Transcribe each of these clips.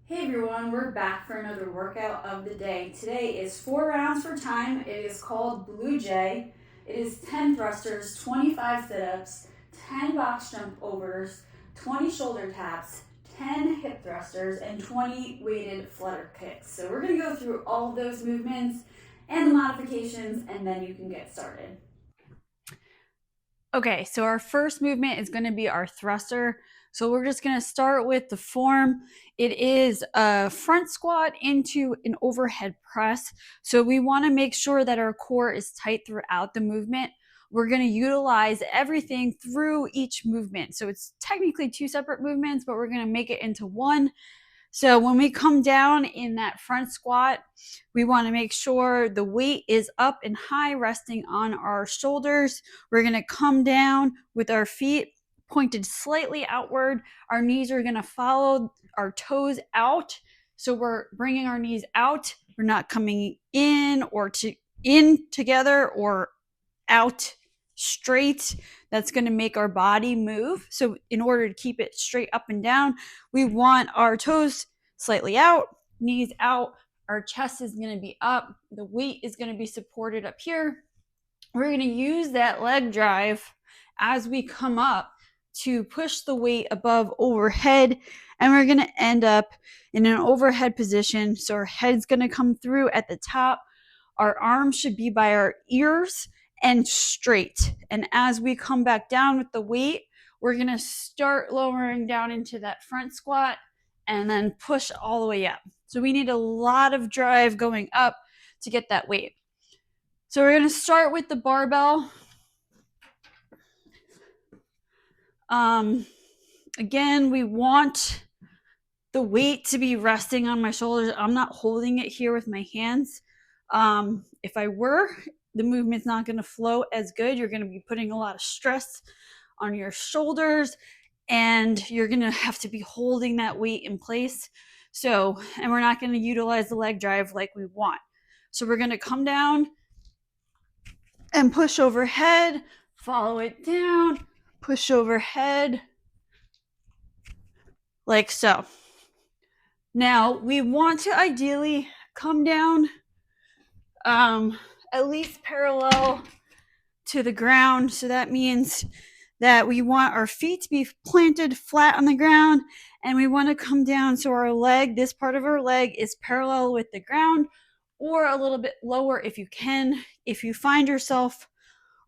Hey everyone, we're back for another workout of the day. Today is 4 rounds for time. It is called Blue Jay. It is 10 thrusters, 25 sit-ups, 10 box jump overs, 20 shoulder taps, 10 hip thrusters, and 20 weighted flutter kicks. So we're going to go through all of those movements and the modifications, and then you can get started. Okay, so our first movement is going to be our thruster. So we're just going to start with the form. It is a front squat into an overhead press. So we want to make sure that our core is tight throughout the movement. We're going to utilize everything through each movement. So it's technically two separate movements, but we're going to make it into one. So when we come down in that front squat, we want to make sure the weight is up and high, resting on our shoulders. We're going to come down with our feet pointed slightly outward. Our knees are going to follow our toes out. So we're bringing our knees out. We're not coming in or in together or out straight. That's going to make our body move. So in order to keep it straight up and down, we want our toes slightly out, knees out. Our chest is going to be up. The weight is going to be supported up here. We're going to use that leg drive as we come up to push the weight above overhead, and we're going to end up in an overhead position. So our head's going to come through at the top. Our arms should be by our ears and straight. And as we come back down with the weight, we're going to start lowering down into that front squat and then push all the way up. So we need a lot of drive going up to get that weight. So we're going to start with the barbell. Again, we want the weight to be resting on my shoulders. I'm not holding it here with my hands. If I were, the movement's not going to flow as good. You're going to be putting a lot of stress on your shoulders, and you're going to have to be holding that weight in place. So, and we're not going to utilize the leg drive like we want. So we're going to come down and push overhead, follow it down, push overhead, like so. Now we want to ideally come down at least parallel to the ground. So that means that we want our feet to be planted flat on the ground, and we want to come down so our leg, this part of our leg, is parallel with the ground or a little bit lower if you can. If you find yourself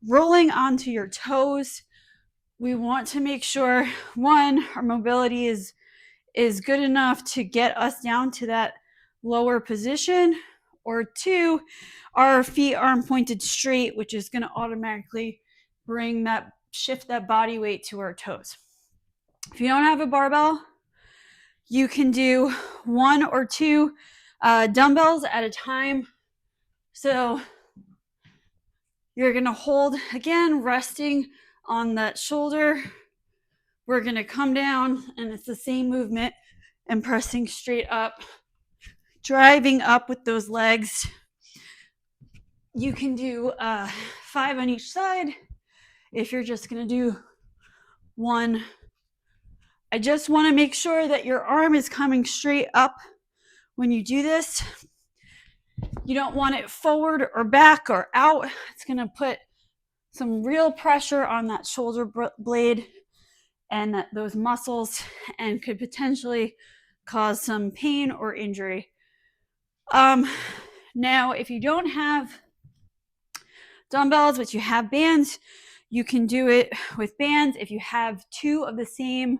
rolling onto your toes, we want to make sure, one, our mobility is good enough to get us down to that lower position, or two, our feet aren't pointed straight, which is going to automatically shift that body weight to our toes. If you don't have a barbell, you can do one or two dumbbells at a time. So you're going to hold, again, resting on that shoulder. We're going to come down, and it's the same movement, and pressing straight up, driving up with those legs. You can do 5 on each side. If you're just going to do one, I just want to make sure that your arm is coming straight up when you do this. You don't want it forward or back or out. It's going to put some real pressure on that shoulder blade and those muscles, and could potentially cause some pain or injury. Now, if you don't have dumbbells, but you have bands, you can do it with bands. If you have two of the same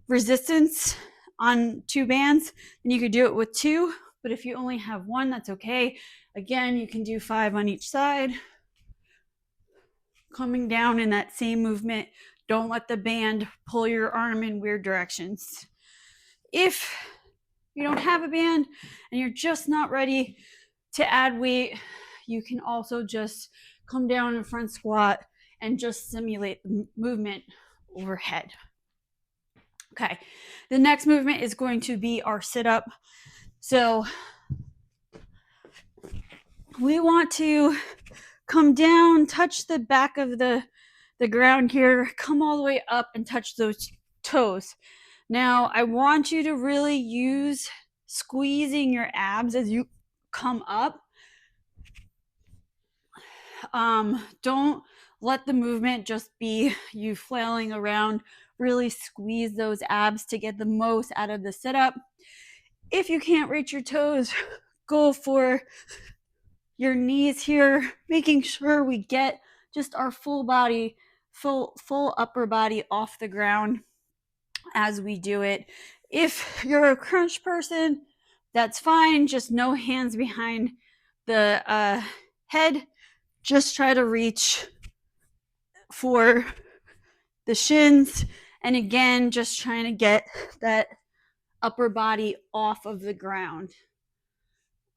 resistance on two bands, then you could do it with two. But if you only have one, that's okay. Again, you can do 5 on each side. Coming down in that same movement. Don't let the band pull your arm in weird directions. If you don't have a band and you're just not ready to add weight, you can also just come down in front squat and just simulate the movement overhead. Okay, the next movement is going to be our sit-up. So we want to come down, touch the back of the ground here, come all the way up and touch those toes. Now, I want you to really use squeezing your abs as you come up. Don't let the movement just be you flailing around. Really squeeze those abs to get the most out of the sit-up. If you can't reach your toes, go for your knees here, making sure we get just our full body, full upper body off the ground as we do it. If you're a crunch person, that's fine. Just no hands behind the head. Just try to reach for the shins. And again, just trying to get that upper body off of the ground.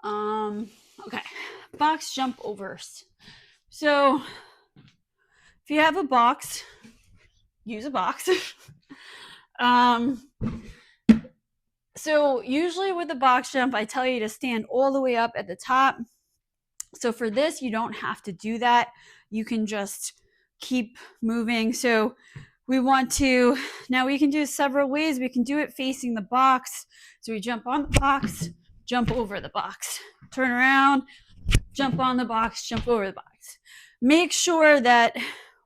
Okay, box jump overs. So if you have a box, use a box. So usually with the box jump, I tell you to stand all the way up at the top. So for this, you don't have to do that. You can just keep moving. So we want to, now we can do several ways. We can do it facing the box. So we jump on the box, jump over the box, turn around, jump on the box, jump over the box. Make sure that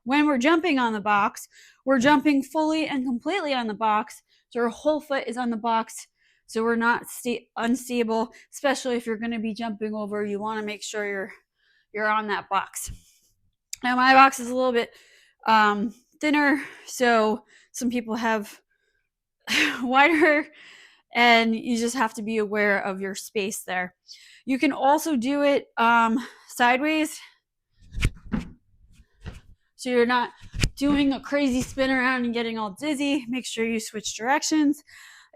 when we're jumping on the box, we're jumping fully and completely on the box. So our whole foot is on the box. So we're not unstable, especially if you're going to be jumping over. You want to make sure you're on that box. Now my box is a little bit thinner, so some people have wider, and you just have to be aware of your space there. You can also do it sideways, so you're not doing a crazy spin around and getting all dizzy. Make sure you switch directions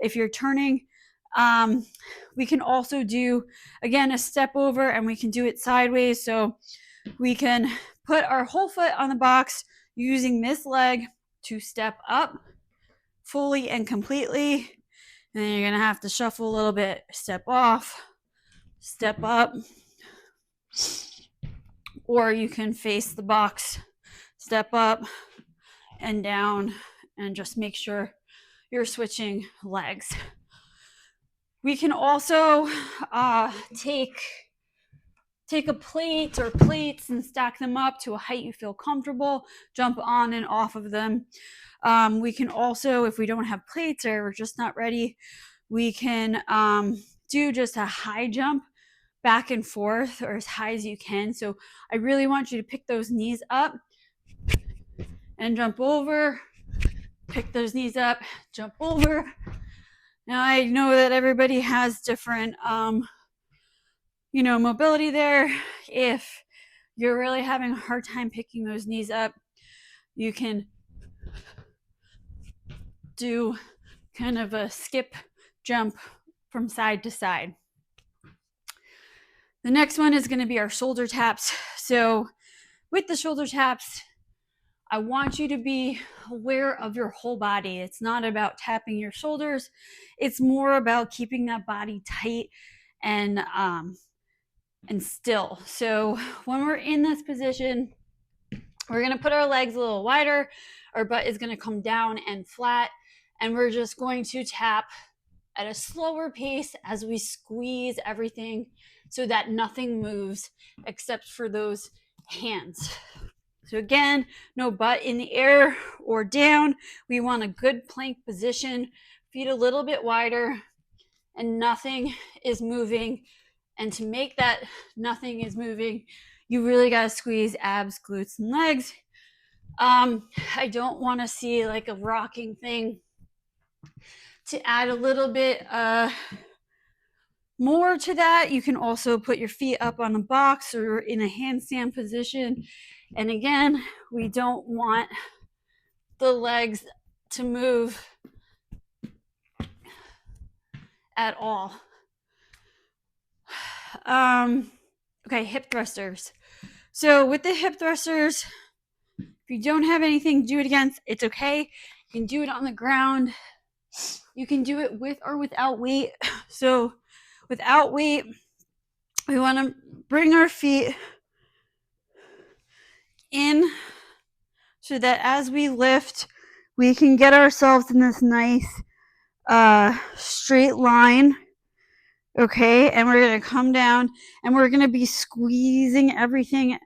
if you're turning. We can also do, again, a step over, and we can do it sideways. So we can put our whole foot on the box using this leg to step up fully and completely. And then you're going to have to shuffle a little bit, step off, step up. Or you can face the box, step up and down, and just make sure you're switching legs. We can also take a plate or plates and stack them up to a height you feel comfortable, jump on and off of them. We can also, if we don't have plates or we're just not ready, we can do just a high jump back and forth, or as high as you can. So I really want you to pick those knees up and jump over, pick those knees up, jump over. Now I know that everybody has different mobility there. If you're really having a hard time picking those knees up, you can do kind of a skip jump from side to side. The next one is going to be our shoulder taps. So with the shoulder taps, I want you to be aware of your whole body. It's not about tapping your shoulders. It's more about keeping that body tight and still. So when we're in this position, we're going to put our legs a little wider. Our butt is going to come down and flat. And we're just going to tap at a slower pace as we squeeze everything so that nothing moves except for those hands. So again, no butt in the air or down. We want a good plank position, feet a little bit wider, and nothing is moving. And to make that nothing is moving, you really got to squeeze abs, glutes, and legs. I don't want to see like a rocking thing. To add a little bit more to that, you can also put your feet up on the box or in a handstand position. And again, we don't want the legs to move at all. Okay, hip thrusters. So with the hip thrusters, if you don't have anything to do it against, it's okay. You can do it on the ground. You can do it with or without weight. So without weight, we want to bring our feet in so that as we lift, we can get ourselves in this nice straight line. Okay, and we're going to come down and we're going to be squeezing everything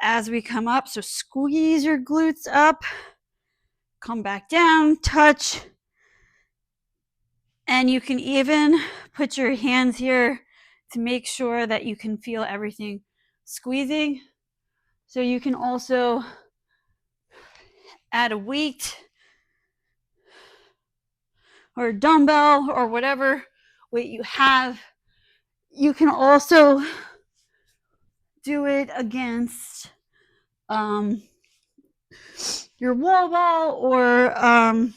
as we come up. So squeeze your glutes up, come back down, touch. And you can even put your hands here to make sure that you can feel everything squeezing. So you can also add a weight or a dumbbell or whatever weight you have. You can also do it against your wall ball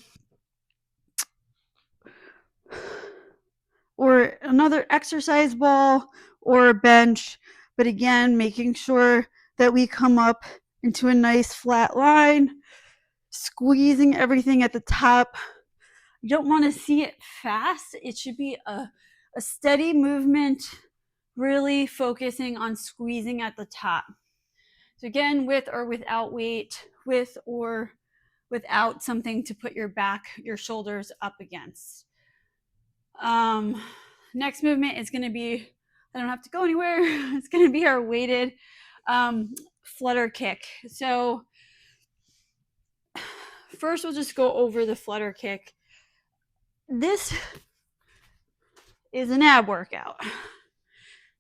or another exercise ball or a bench. But again, making sure that we come up into a nice flat line, squeezing everything at the top. You don't want to see it fast. It should be a steady movement, really focusing on squeezing at the top. So again, with or without weight, with or without something to put your shoulders up against. Next movement is going to be, I don't have to go anywhere. It's going to be our weighted flutter kick. So first we'll just go over the flutter kick. This is an ab workout.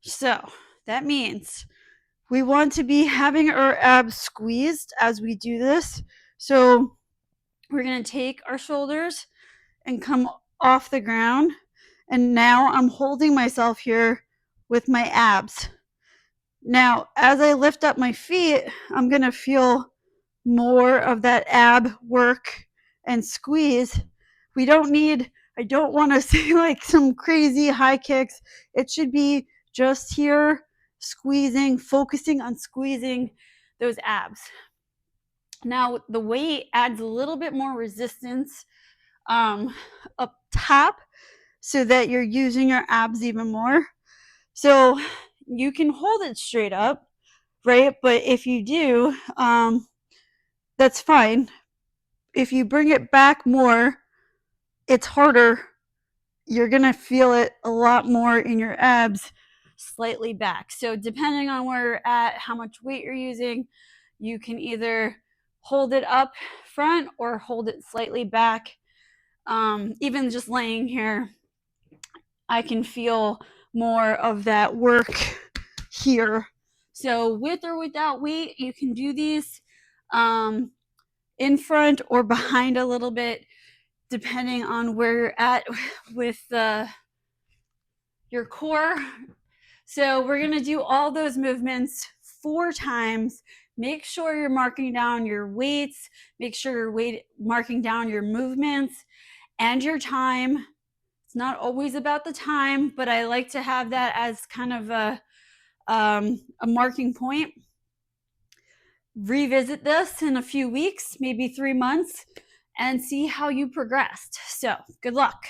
So that means we want to be having our abs squeezed as we do this. So we're going to take our shoulders and come off the ground. And now I'm holding myself here with my abs. Now, as I lift up my feet, I'm going to feel more of that ab work and squeeze. I don't want to see like some crazy high kicks. It should be just here squeezing, focusing on squeezing those abs. Now, the weight adds a little bit more resistance up top so that you're using your abs even more. So you can hold it straight up, right? But if you do, that's fine. If you bring it back more, it's harder. You're going to feel it a lot more in your abs slightly back. So depending on where you're at, how much weight you're using, you can either hold it up front or hold it slightly back. Even just laying here, I can feel more of that work here. So with or without weight, you can do these in front or behind a little bit, depending on where you're at with your core. So we're going to do all those movements 4 times. Make sure you're marking down your weights. Make sure you're marking down your movements and your time. It's not always about the time, but I like to have that as kind of a marking point. Revisit this in a few weeks, maybe 3 months, and see how you progressed. So good luck.